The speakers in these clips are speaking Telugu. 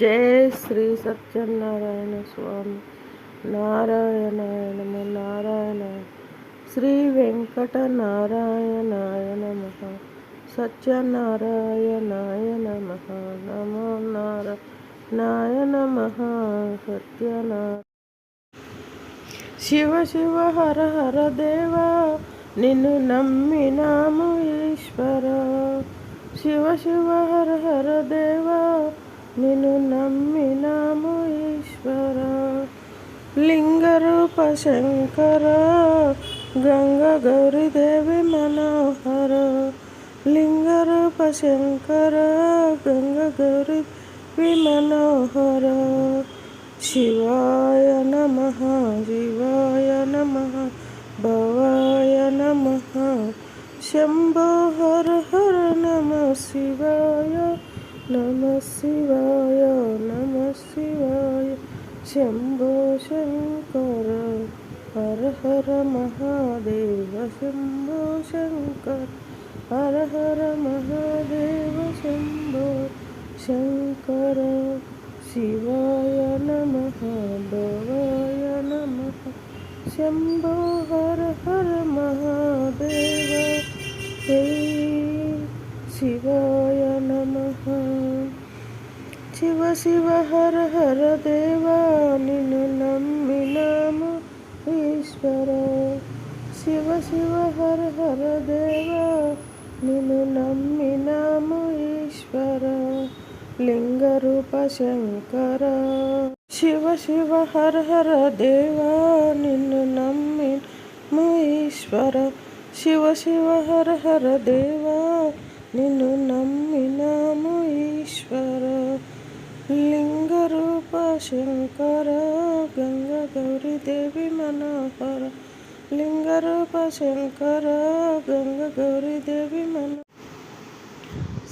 జయ శ్రీ సత్యనారాయణ స్వామి. నారాయణాయ నమ. నారాయణ శ్రీ వెంకటనారాయణాయ నమ. సత్యనారాయణాయ నమ. నమో నారాయణాయ నమ. సత్యనారాయణ శివ శివ హర హర దేవా, నిన్ను నమ్మినాము ఈశ్వర. శివ శివ హర హర దేవా, నిన్ను నమ్మినాము ఈశ్వర. లింగరూప శంకర, గంగ గౌరీదేవి మనోహర. లింగరూప శంకర, గంగ గౌరీదేవి మనోహర. శివాయ నమః, శివాయ నమః, భవాయ నమః. శంభో హర హర నమ శివాయ, నమ శివాయ, నమ శివాయ. శంభో శంకర హర హర మహాదేవ. శంభో శంకర హర హర మహాదేవ. శంభో శంకర. శివాయ నమః, భవాయ నమః. శంభో హర హర మహాదేవ. శివాయ నమః. శివ శివ హర హర దేవా, నిన్ను నమ్మినాము ఈశ్వర. శివ శివ హర హర దేవా, నిన్ను నమ్మినాము ఈశ్వర. లింగరూప శంకర. శివ శివ హర హర దేవా, నిన్ను నమ్మినాము ఈశ్వర. శివ శివ హర హర దేవా, నిన్ను నమ్మినాము ఈశ్వర. లింగరూప శంకర, గంగ గౌరీదేవి మనోహర. లింగరూప శంకర, గంగ గౌరీదేవి మనోహర.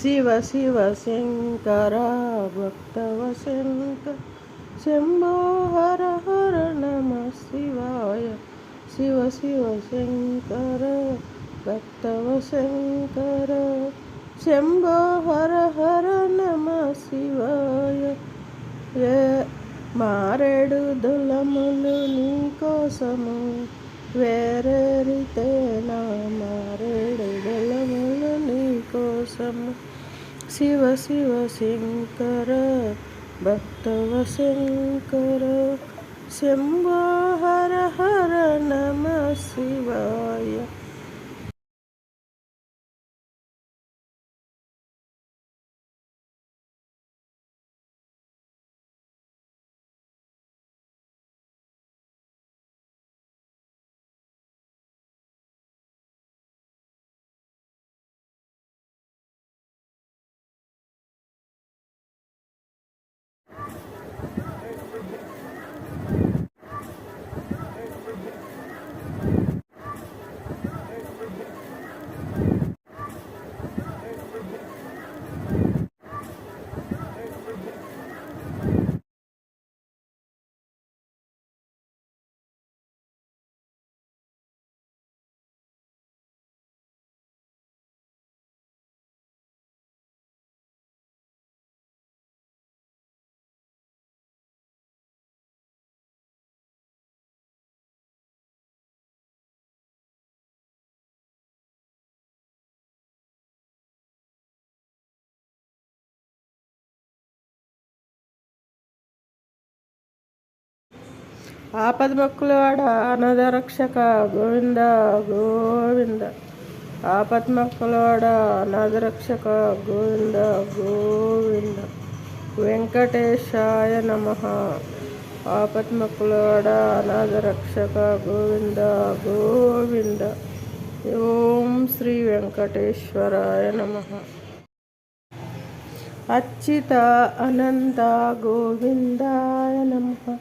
శివ శివ శంకర, భక్తవ శంకర. శంభో హర హర నమ శివాయ. శివ శివ శంకర, భక్తవ శంకర. శంభో హర హర నమ శివాయ. మారేడు దళములు నీ కోసము వేరేరితేనా. మారేడు దళములు నీ కోసము. శివ శివ శంకర, భక్తవ శంకర. శంభో హర హర నమ శివాయ. ఆపద్మక్కులవాడ అనాథరక్షక గోవింద గోవింద. ఆపద్మక్కులవాడ అనాథరక్షక గోవింద గోవింద. వెంకటేశాయ నమః. ఆపద్మక్కులవాడ అనాథరక్షక గోవింద గోవింద. ఓం శ్రీ వెంకటేశ్వరాయ నమః. అచ్యుత అనంత గోవిందాయ నమః.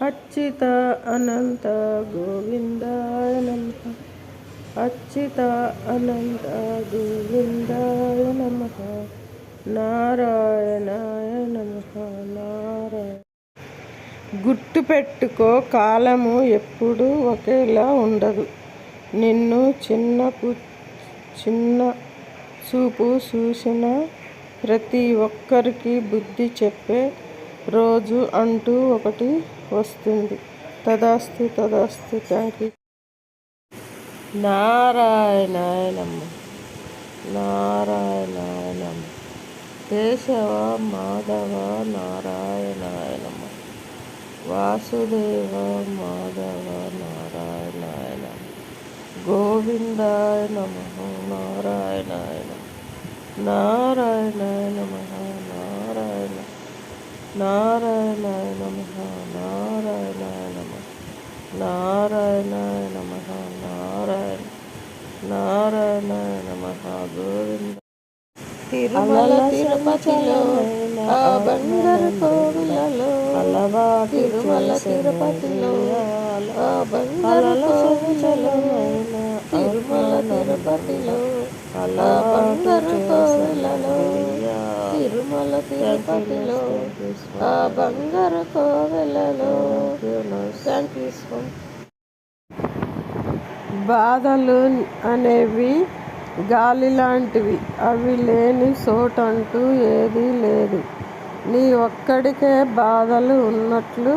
అచ్యుత అనంత గోవిందాయ నమః. అచ్యుత అనంత గోవిందాయ నమః. నారాయణాయ నమః. నారాయణ. గుర్తుపెట్టుకో, కాలము ఎప్పుడూ ఒకేలా ఉండదు. నిన్ను చిన్న చూపు చూసిన ప్రతి ఒక్కరికి బుద్ధి చెప్పే రోజు అంటూ ఒకటి వస్తుంది. తదాస్తు తదాస్తు. Thank you. నారాయణాయ నమః. నారాయణాయ నమః. కేశవ మాధవ నారాయణాయ నమః. వాసుదేవ మాధవ నారాయణాయ నమః. గోవిందాయ నమః. నారాయణాయ నమః. నారాయణాయ నమః. నారాయణ నారాయణాయ నమః. నారాయణాయ నమః. నారాయణాయ నమః. నారాయణ నారాయణాయ నమః. గోవింద. తిరుమల తిరుపతిలో ఆ బంగారు కోవిలలో, తిరుమల తిరుపతిలో ఆ బంగారు కోవిలలో, తిరుమల తిరుపతిలో ఆ బంగారు కోవిలలో, తిరుమల తిరుపతిలో ఆ బంగారు కోవిలలో. Thank you. బాధలు అనేవి గాలి లాంటివి. అవి లేని చోటంటూ ఏదీ లేదు. నీ ఒక్కడికే బాధలు ఉన్నట్లు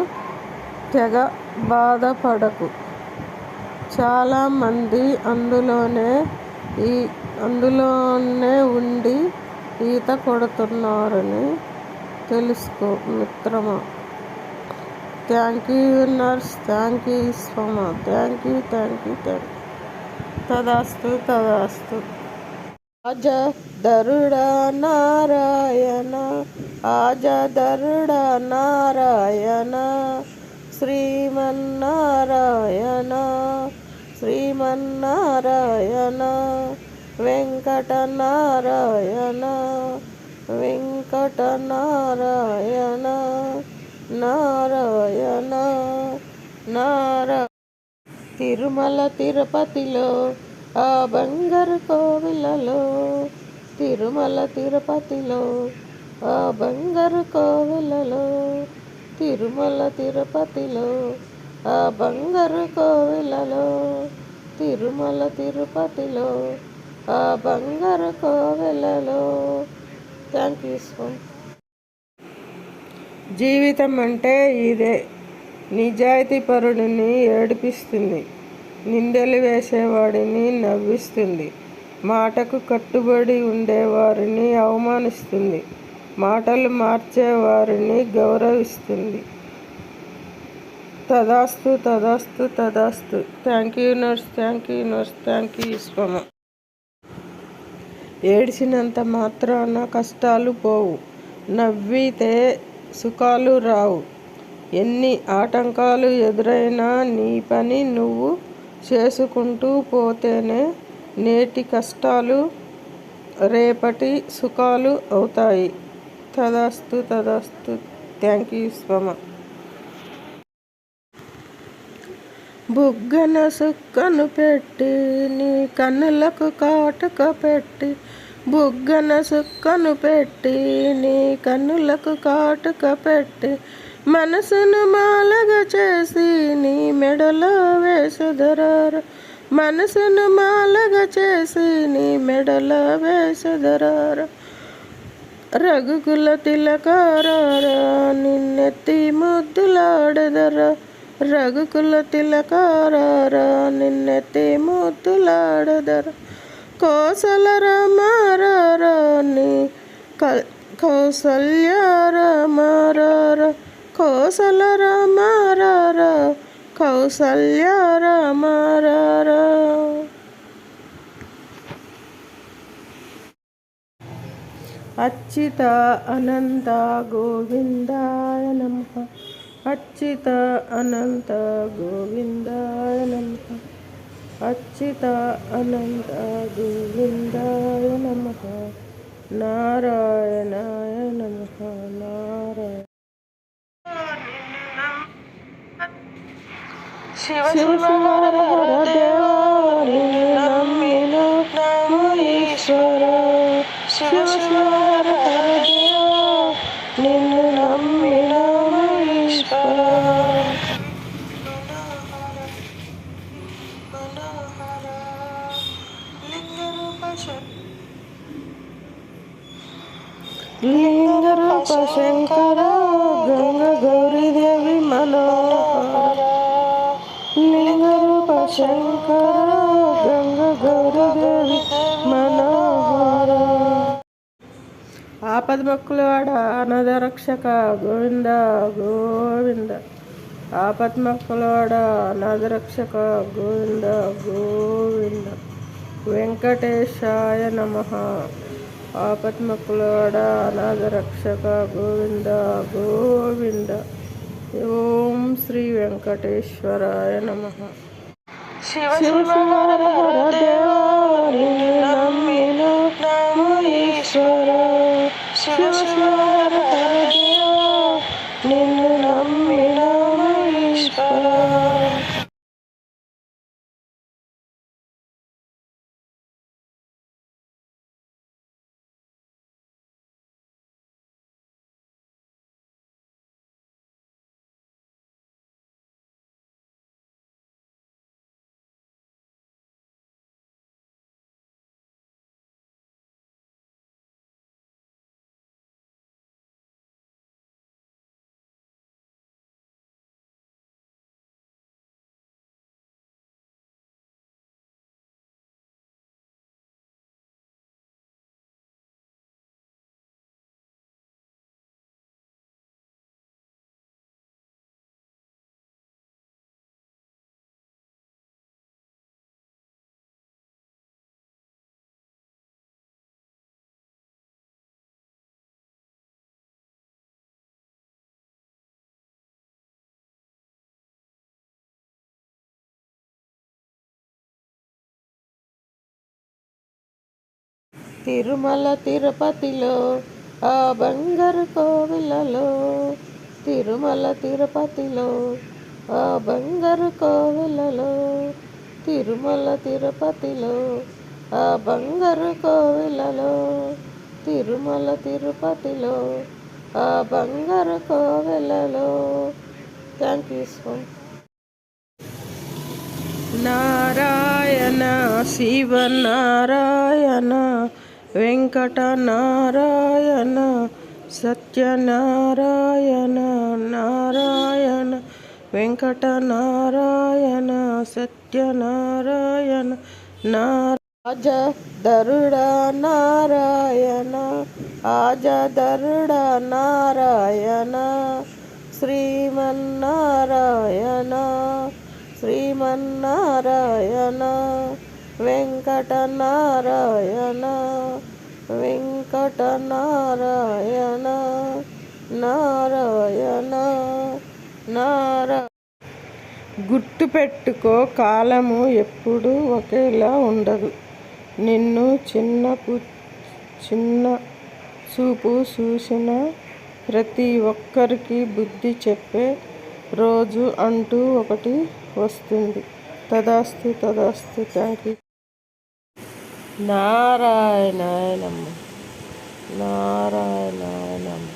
తెగ బాధపడకు. చాలామంది అందులోనే ఉండి ఈత కొడుతున్నారని తెలుసుకో మిత్రమా. Thank you nurse. Thank you స్వమా. Thank you. తదాస్తు తదాస్తు. ఆజధరుడా నారాయణ, ఆజధరుడా నారాయణ, శ్రీమన్నారాయణ, శ్రీమన్నారాయణ, వెంకటనారాయణ, వెంకటనారాయణ, నారాయణ నారాయణ. తిరుమల తిరుపతిలో ఆ బంగారు కోవిలలో, తిరుమల తిరుపతిలో ఆ బంగారు కోవిలలో, తిరుమల తిరుపతిలో ఆ బంగారు కోవిలలో, తిరుమల తిరుపతిలో ఆ బంగారు కోవిలలో. Thank you so. జీవితం అంటే ఇదే. నిజాయితీపరుడిని ఏడిపిస్తుంది, నిందలు వేసేవాడిని నవ్విస్తుంది, మాటకు కట్టుబడి ఉండేవారిని అవమానిస్తుంది, మాటలు మార్చేవారిని గౌరవిస్తుంది. తదాస్తు తదాస్తు తదాస్తు. Thank you nurse. Thank you nurse. Thank you స్వమ. ఏడ్చినంత మాత్రాన కష్టాలు పోవు, నవ్వితే సుఖాలు రావు. ఎన్ని ఆటంకాలు ఎదురైనా నీ పని నువ్వు చేసుకుంటూ పోతేనే నేటి కష్టాలు రేపటి సుఖాలు అవుతాయి. తదాస్తు తదాస్తు. Thank you స్వమ. బుగ్గన సుక్కను పెట్టి నీ కన్నులకు కాటుక పెట్టి, బుగ్గన సుక్కను పెట్టి నీ కన్నులకు కాటుక పెట్టి, మనసును మాలగా చేసి నీ మెడలో వేసుదరారు, మనసును మాలగా చేసి నీ మెడలో వేసుదరారు. రఘుకుల తిలకారారా నిన్నెత్తి ముద్దులాడదరా, రఘుకుల తిలకారారా నిన్నెత్తి ముద్దులాడదరా. కోసల రామారారా నీ కౌసల్య రామారారా, కోసల రామారారా కౌసల్య రామారారా. అచ్యుత అనంత గోవిందాయ నమః. అచ్యుత అనంత గోవిందాయ నమః. అచ్యుత అనంత గోవిందాయ నమః. నారాయణాయ నమః. నారాయణ. శివ శివ హర హర దేవా నిన్ను నమ్మిన నమో ఈశ్వర. శివ శివ హర హర దేవా నిన్ను నమ్మిన నమో ఈశ్వర. లింగరూప శంకర శంకర గంగ గౌరీదేవి మనోహర. ఆపద్మక్కులవాడ అనాథ రక్షక గోవింద గోవింద. ఆపద్మక్కులవాడ అనాథ రక్షక గోవింద గోవింద. వెంకటేశాయ నమః. ఆపద్మక్కులవాడ అనాథ రక్షక గోవింద గోవింద. ఓం శ్రీ వెంకటేశ్వరాయ నమః. శివ శివ హర హర దేవా నమ్మిన ఈశ్వర. శివ శివ హర హర దేవా నిన్ను నమ్మిన ఈశ్వర. తిరుమల తిరుపతిలో ఆ బంగారు కోవిలలో. తిరుమల తిరుపతిలో ఆ బంగారు కోవిలలో. తిరుమల తిరుపతిలో ఆ బంగారు కోవిలలో. తిరుమల తిరుపతిలో ఆ బంగారు కోవిలలో. Thank you so much. Narayana Shiva Narayana Venkata Narayana Satyanarayana Narayana Venkata Narayana Satyanarayana ఆజ దరుడ నారాయణ ఆజ దరుడ నారాయణ శ్రీమన్నారాయణ శ్రీమన్నారాయణ వెంకటనారాయణ వెంకటనారాయణ నారాయణ నారాయణ. గుర్తుపెట్టుకో, కాలము ఎప్పుడూ ఒకేలా ఉండదు. నిన్ను చిన్న చూపు చూసిన ప్రతి ఒక్కరికి బుద్ధి చెప్పే రోజు అంటూ ఒకటి వస్తుంది. తదాస్తు తదాస్తు. Thank you. నారాయణాయ నమః. నారాయణాయ నమః.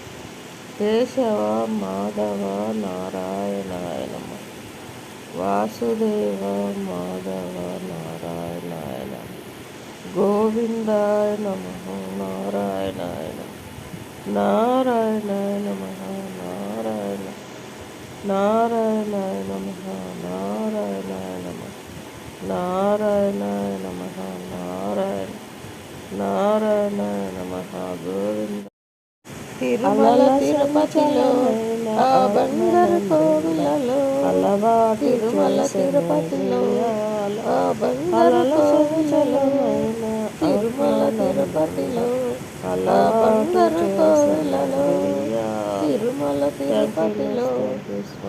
కేశవ మాధవ నారాయణాయ నమః. వాసుదేవ మాధవ నారాయణాయ నమః. గోవిందాయ నమః. నారాయణాయ నమః. నారాయణాయ నమః. నారాయణ నారాయణాయ నమః. నారాయణాయ నమః. నారాయణాయ నమః. నారాయణ నారాయణాయ నమః. గోవింద. తిరుమల తిరుపతిలో ఆ బంగారు కోవిలలో. తిరుమల తిరుపతిలో ఆ బంగారు కోవిలలో. తిరుమల తిరుపతిలో ఆ బంగారు కోవిలలో. తిరుమల తిరుపతిలో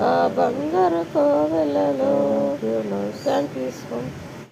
ఆ బంగారు కోవిలలో. Thank you so much.